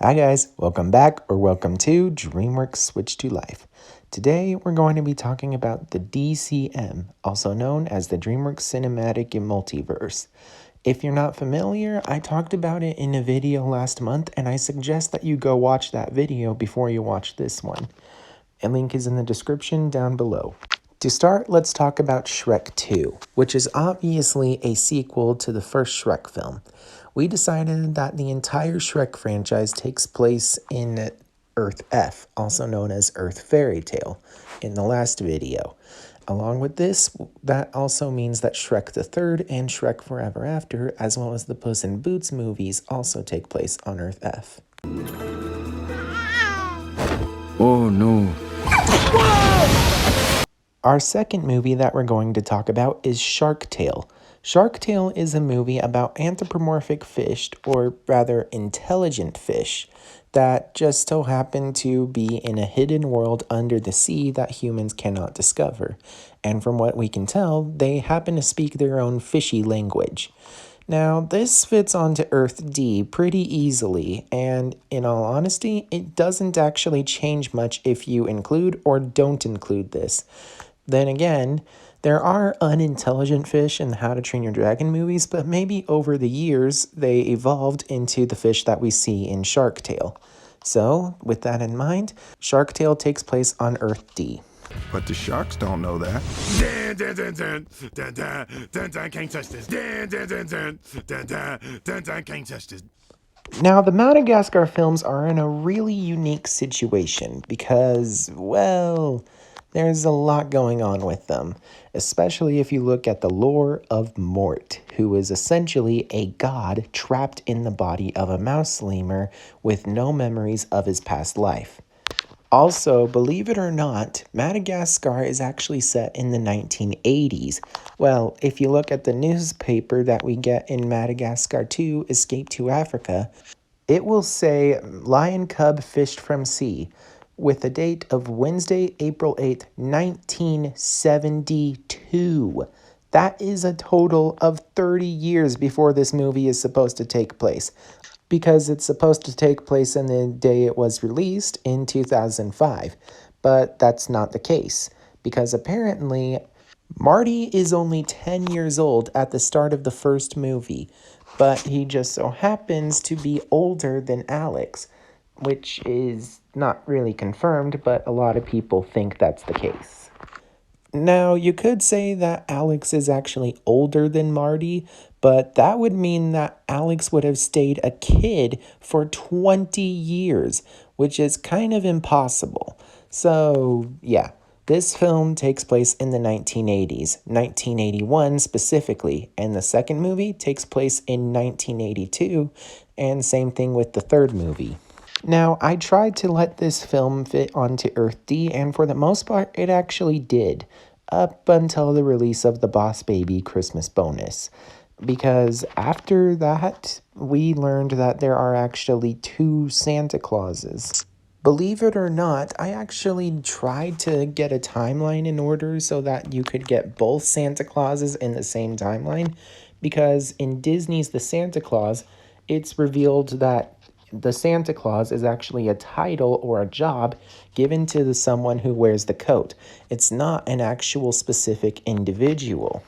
Hi guys, welcome back or welcome to Dreamworks Switch to Life. Today we're going to be talking about the DCM, also known as the Dreamworks Cinematic and Multiverse. If you're not familiar, I talked about it in a video last month and I suggest that you go watch that video before you watch this one. A link is in the description down below. To start, let's talk about Shrek 2, which is obviously a sequel to the first Shrek film. We decided that the entire Shrek franchise takes place in Earth F, also known as Earth Fairy Tale, in the last video. Along with this, that also means that Shrek the Third and Shrek Forever After, as well as the Puss in Boots movies, also take place on Earth F. Oh no. Our second movie that we're going to talk about is Shark Tale. Shark Tale is a movie about anthropomorphic fish, or rather intelligent fish, that just so happen to be in a hidden world under the sea that humans cannot discover. And from what we can tell, they happen to speak their own fishy language. Now, this fits onto Earth D pretty easily, and in all honesty, it doesn't actually change much if you include or don't include this. Then again, there are unintelligent fish in the How to Train Your Dragon movies, but maybe over the years, they evolved into the fish that we see in Shark Tale. So, with that in mind, Shark Tale takes place on Earth D. But the sharks don't know that. Can't touch this. Can't touch this. Now, the Madagascar films are in a really unique situation because, well, there's a lot going on with them, especially if you look at the lore of Mort, who is essentially a god trapped in the body of a mouse lemur with no memories of his past life. Also, believe it or not, Madagascar is actually set in the 1980s. Well, if you look at the newspaper that we get in Madagascar 2, Escape to Africa, it will say lion cub fished from sea, with the date of Wednesday, April 8th, 1972. That is a total of 30 years before this movie is supposed to take place, because it's supposed to take place in the day it was released in 2005. But that's not the case, because apparently Marty is only 10 years old at the start of the first movie, but he just so happens to be older than Alex, which is not really confirmed, but a lot of people think that's the case. Now, you could say that Alex is actually older than Marty, but that would mean that Alex would have stayed a kid for 20 years, which is kind of impossible. So, yeah, this film takes place in the 1980s, 1981 specifically, and the second movie takes place in 1982, and same thing with the third movie. Now, I tried to let this film fit onto Earth D, and for the most part, it actually did, up until the release of the Boss Baby Christmas bonus. Because after that, we learned that there are actually two Santa Clauses. Believe it or not, I actually tried to get a timeline in order so that you could get both Santa Clauses in the same timeline, because in Disney's The Santa Claus, it's revealed that the Santa Claus is actually a title or a job given to someone who wears the coat. It's not an actual specific individual.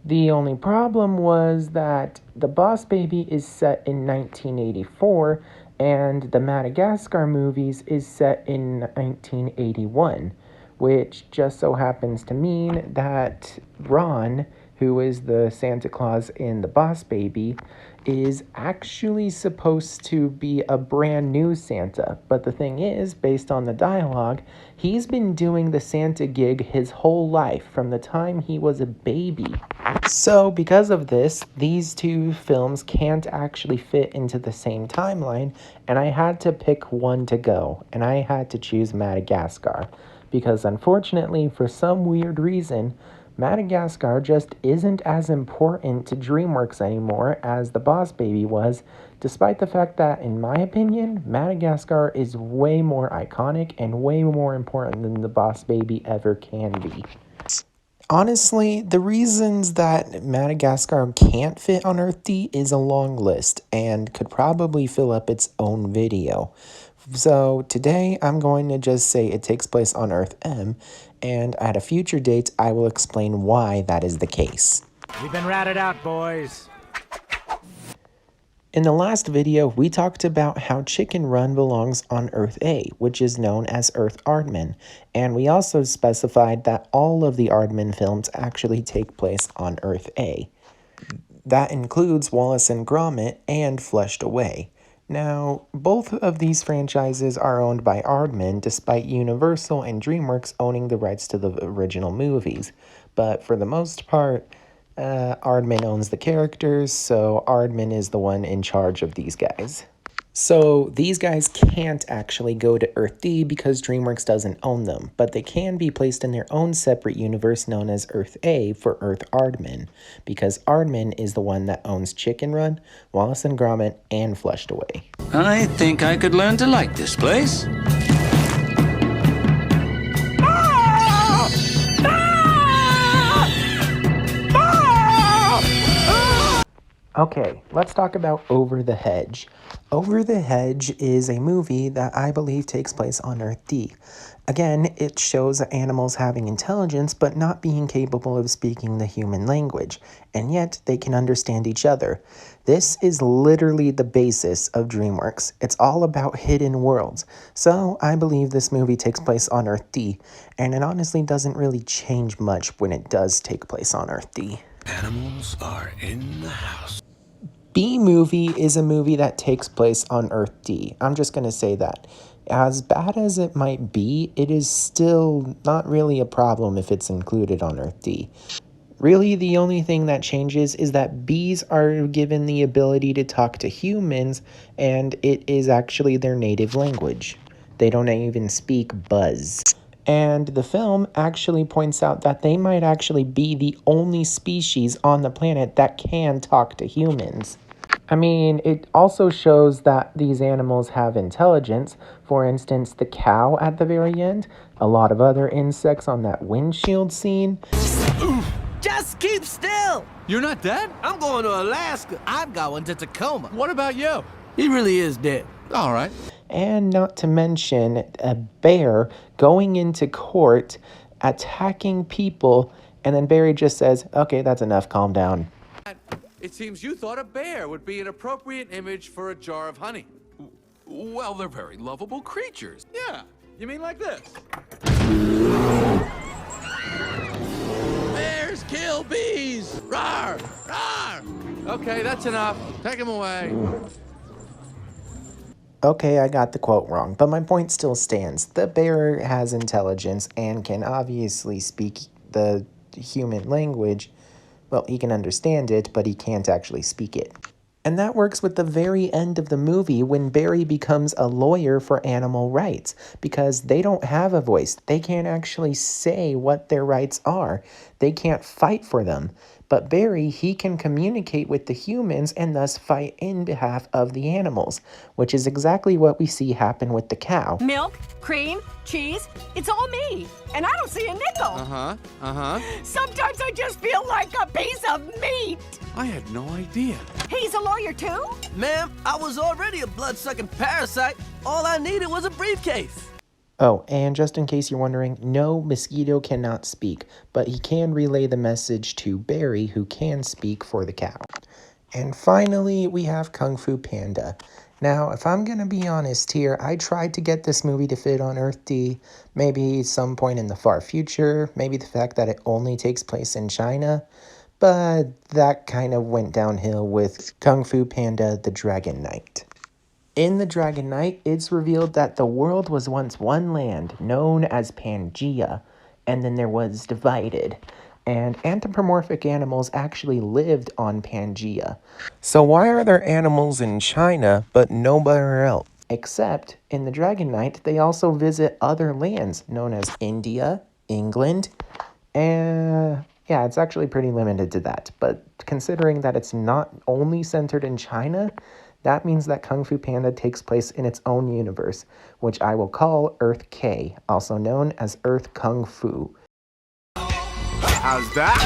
The only problem was that the Boss Baby is set in 1984 and the Madagascar movies is set in 1981, which just so happens to mean that Ron, who is the Santa Claus in the Boss Baby, is actually supposed to be a brand new Santa. But the thing is, based on the dialogue, he's been doing the Santa gig his whole life, from the time he was a baby. So because of this, these two films can't actually fit into the same timeline, and I had to pick one to go, and I had to choose Madagascar. Because unfortunately, for some weird reason, Madagascar just isn't as important to DreamWorks anymore as the Boss Baby was, despite the fact that, in my opinion, Madagascar is way more iconic and way more important than the Boss Baby ever can be. Honestly, the reasons that Madagascar can't fit on Earth D is a long list and could probably fill up its own video. So today I'm going to just say it takes place on Earth M, and at a future date I will explain why that is the case. We've been ratted out, boys. In the last video, we talked about how Chicken Run belongs on Earth A, which is known as Earth Aardman, and we also specified that all of the Aardman films actually take place on Earth A. That includes Wallace and Gromit and Flushed Away. Now, both of these franchises are owned by Aardman, despite Universal and Dreamworks owning the rights to the original movies. But for the most part, Aardman owns the characters, so Aardman is the one in charge of these guys. So these guys can't actually go to Earth D because DreamWorks doesn't own them, but they can be placed in their own separate universe known as Earth A for Earth Aardman, because Aardman is the one that owns Chicken Run, Wallace and Gromit, and Flushed Away. I think I could learn to like this place. Okay, let's talk about Over the Hedge. Over the Hedge is a movie that I believe takes place on Earth D. Again, it shows animals having intelligence but not being capable of speaking the human language, and yet they can understand each other. This is literally the basis of DreamWorks. It's all about hidden worlds. So I believe this movie takes place on Earth D, and it honestly doesn't really change much when it does take place on Earth D. Animals are in the house. B-Movie is a movie that takes place on Earth D. I'm just going to say that. As bad as it might be, it is still not really a problem if it's included on Earth D. Really, the only thing that changes is that bees are given the ability to talk to humans, and it is actually their native language. They don't even speak buzz. And the film actually points out that they might actually be the only species on the planet that can talk to humans. I mean, it also shows that these animals have intelligence. For instance, the cow at the very end, a lot of other insects on that windshield scene. Just keep still! You're not dead? I'm going to Alaska. I'm going to Tacoma. What about you? He really is dead. All right. And not to mention a bear going into court, attacking people, and then Barry just says, okay, that's enough, calm down. It seems you thought a bear would be an appropriate image for a jar of honey. Well, they're very lovable creatures. Yeah, you mean like this? Bears kill bees! Rawr! Rawr! Okay, that's enough. Take him away. Okay, I got the quote wrong, but my point still stands. The bear has intelligence and can obviously speak the human language. Well, he can understand it, but he can't actually speak it. And that works with the very end of the movie when Barry becomes a lawyer for animal rights, because they don't have a voice. They can't actually say what their rights are. They can't fight for them. But Barry, he can communicate with the humans and thus fight in behalf of the animals, which is exactly what we see happen with the cow. Milk, cream, cheese, it's all me. And I don't see a nickel. Sometimes I just feel like a piece of meat. I had no idea. He's a lawyer too? Ma'am, I was already a blood-sucking parasite. All I needed was a briefcase. Oh, and just in case you're wondering, no, Mosquito cannot speak, but he can relay the message to Barry, who can speak for the cow. And finally, we have Kung Fu Panda. Now, if I'm going to be honest here, I tried to get this movie to fit on Earth D, maybe some point in the far future, maybe the fact that it only takes place in China, but that kind of went downhill with Kung Fu Panda: The Dragon Knight. In The Dragon Knight, it's revealed that the world was once one land known as Pangea, and then there was divided. And anthropomorphic animals actually lived on Pangea. So why are there animals in China but nowhere else? Except, in The Dragon Knight, they also visit other lands known as India, England, and yeah, it's actually pretty limited to that. But considering that it's not only centered in China, that means that Kung Fu Panda takes place in its own universe, which I will call Earth K, also known as Earth Kung Fu. How's that?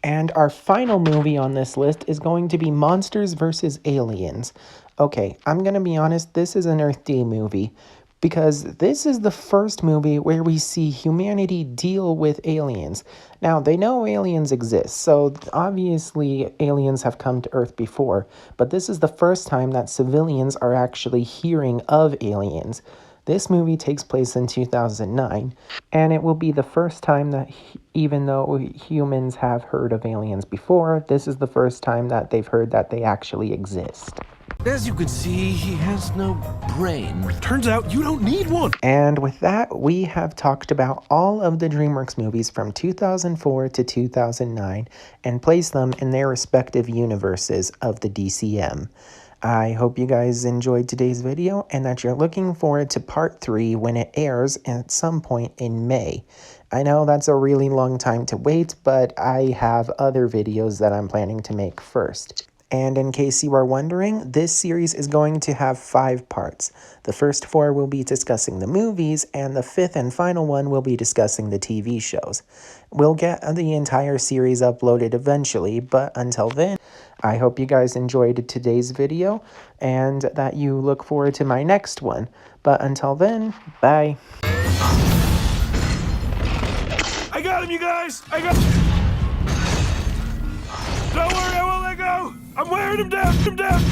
And our final movie on this list is going to be Monsters vs. Aliens. Okay, I'm going to be honest, this is an Earth Day movie because this is the first movie where we see humanity deal with aliens. Now, they know aliens exist, so obviously aliens have come to Earth before, but this is the first time that civilians are actually hearing of aliens. This movie takes place in 2009, and it will be the first time that, even though humans have heard of aliens before, this is the first time that they've heard that they actually exist. As you can see, he has no brain. Turns out you don't need one. And with that, we have talked about all of the DreamWorks movies from 2004 to 2009 and placed them in their respective universes of the DCM. I hope you guys enjoyed today's video and that you're looking forward to part 3 when it airs at some point in May. I know that's a really long time to wait, but I have other videos that I'm planning to make first. And in case you are wondering, this series is going to have 5 parts. The first 4 will be discussing the movies, and the 5th and final one will be discussing the TV shows. We'll get the entire series uploaded eventually, but until then, I hope you guys enjoyed today's video, and that you look forward to my next one. But until then, bye. I got him, you guys. I got. Don't worry, I won't let go. I'm wearing him down.